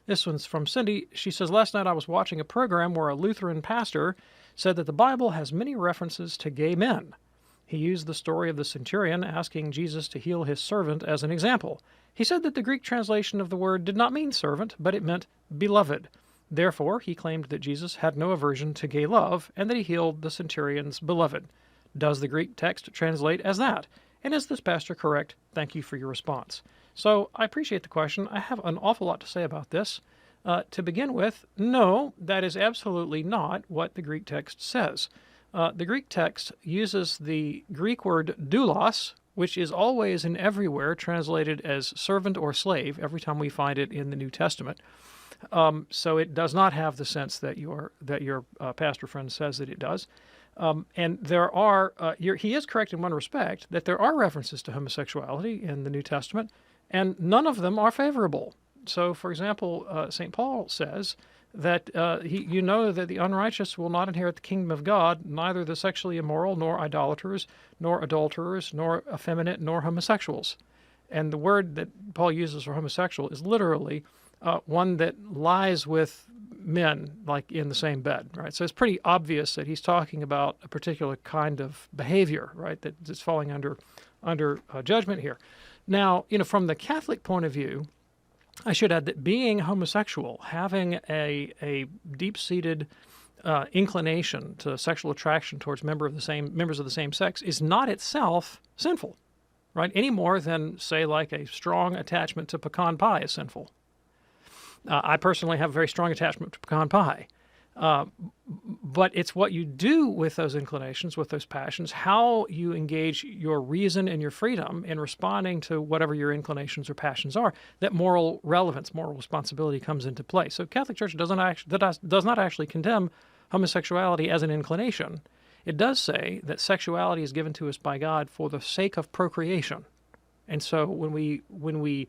This one's from Cindy. She says, last night I was watching a program where a Lutheran pastor said that the Bible has many references to gay men. He used the story of the centurion asking Jesus to heal his servant as an example. He said that the Greek translation of the word did not mean servant, but it meant beloved. Therefore, he claimed that Jesus had no aversion to gay love and that he healed the centurion's beloved. Does the Greek text translate as that? And is this pastor correct? Thank you for your response. So I appreciate the question. I have an awful lot to say about this. To begin with, no, that is absolutely not what the Greek text says. The Greek text uses the Greek word doulos, which is always and everywhere translated as servant or slave every time we find it in the New Testament. So it does not have the sense that your pastor friend says that it does. And there are, he is correct in one respect, that there are references to homosexuality in the New Testament, and none of them are favorable. So, for example, St. Paul says that you know that the unrighteous will not inherit the kingdom of God, neither the sexually immoral, nor idolaters, nor adulterers, nor effeminate, nor homosexuals. And the word that Paul uses for homosexual is literally one that lies with men, like in the same bed, right? So it's pretty obvious that he's talking about a particular kind of behavior, right, that's falling under judgment here. Now, from the Catholic point of view, I should add that being homosexual, having a deep-seated inclination to sexual attraction towards members of the same sex, is not itself sinful, right? Any more than, say, like a strong attachment to pecan pie is sinful. I personally have a very strong attachment to pecan pie. But it's what you do with those inclinations, with those passions, how you engage your reason and your freedom in responding to whatever your inclinations or passions are, that moral relevance, moral responsibility comes into play. So Catholic Church does not actually condemn homosexuality as an inclination. It does say that sexuality is given to us by God for the sake of procreation. And so when we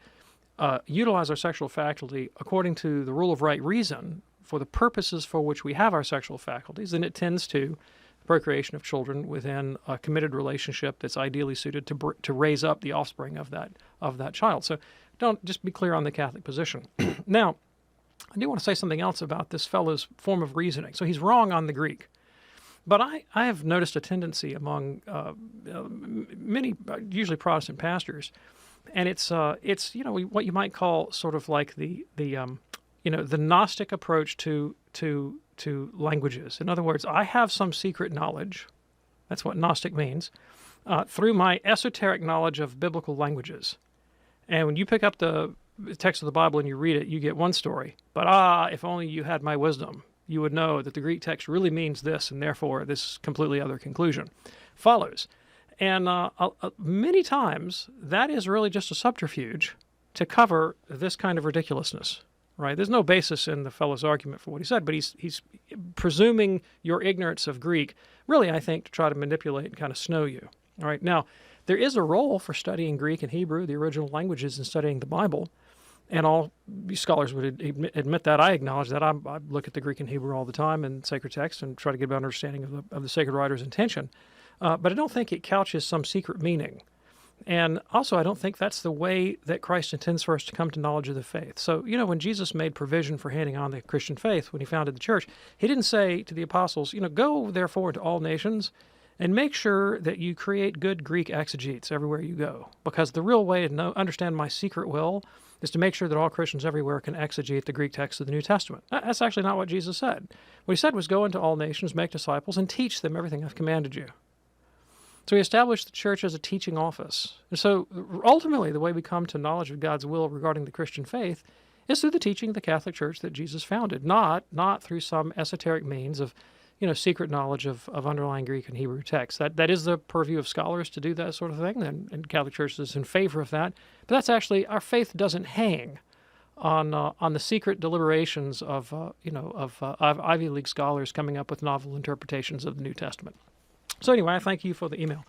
utilize our sexual faculty according to the rule of right reason, for the purposes for which we have our sexual faculties, then it tends to procreation of children within a committed relationship that's ideally suited to raise up the offspring of that child. So don't just be clear on the Catholic position. Now, I do want to say something else about this fellow's form of reasoning. So he's wrong on the Greek. But I have noticed a tendency among many, usually Protestant pastors, and it's what you might call sort of like the Gnostic approach to languages. In other words, I have some secret knowledge, that's what Gnostic means, through my esoteric knowledge of biblical languages. And when you pick up the text of the Bible and you read it, you get one story. But if only you had my wisdom, you would know that the Greek text really means this, and therefore this completely other conclusion follows. And many times, that is really just a subterfuge to cover this kind of ridiculousness. Right? There's no basis in the fellow's argument for what he said, but he's presuming your ignorance of Greek, really, I think, to try to manipulate and kind of snow you. All right. Now, there is a role for studying Greek and Hebrew, the original languages, in studying the Bible, and all scholars would admit that. I acknowledge that. I look at the Greek and Hebrew all the time in sacred texts and try to get an understanding of the sacred writer's intention. But I don't think it couches some secret meaning. And also, I don't think that's the way that Christ intends for us to come to knowledge of the faith. So, when Jesus made provision for handing on the Christian faith when he founded the church, he didn't say to the apostles, go therefore to all nations and make sure that you create good Greek exegetes everywhere you go. Because the real way to understand my secret will is to make sure that all Christians everywhere can exegete the Greek text of the New Testament. That's actually not what Jesus said. What he said was go into all nations, make disciples, and teach them everything I've commanded you. So he established the church as a teaching office. And so ultimately the way we come to knowledge of God's will regarding the Christian faith is through the teaching of the Catholic Church that Jesus founded, not through some esoteric means of secret knowledge of underlying Greek and Hebrew texts. That is the purview of scholars to do that sort of thing, and Catholic Church is in favor of that. But that's actually, our faith doesn't hang on the secret deliberations of Ivy League scholars coming up with novel interpretations of the New Testament. So anyway, I thank you for the email.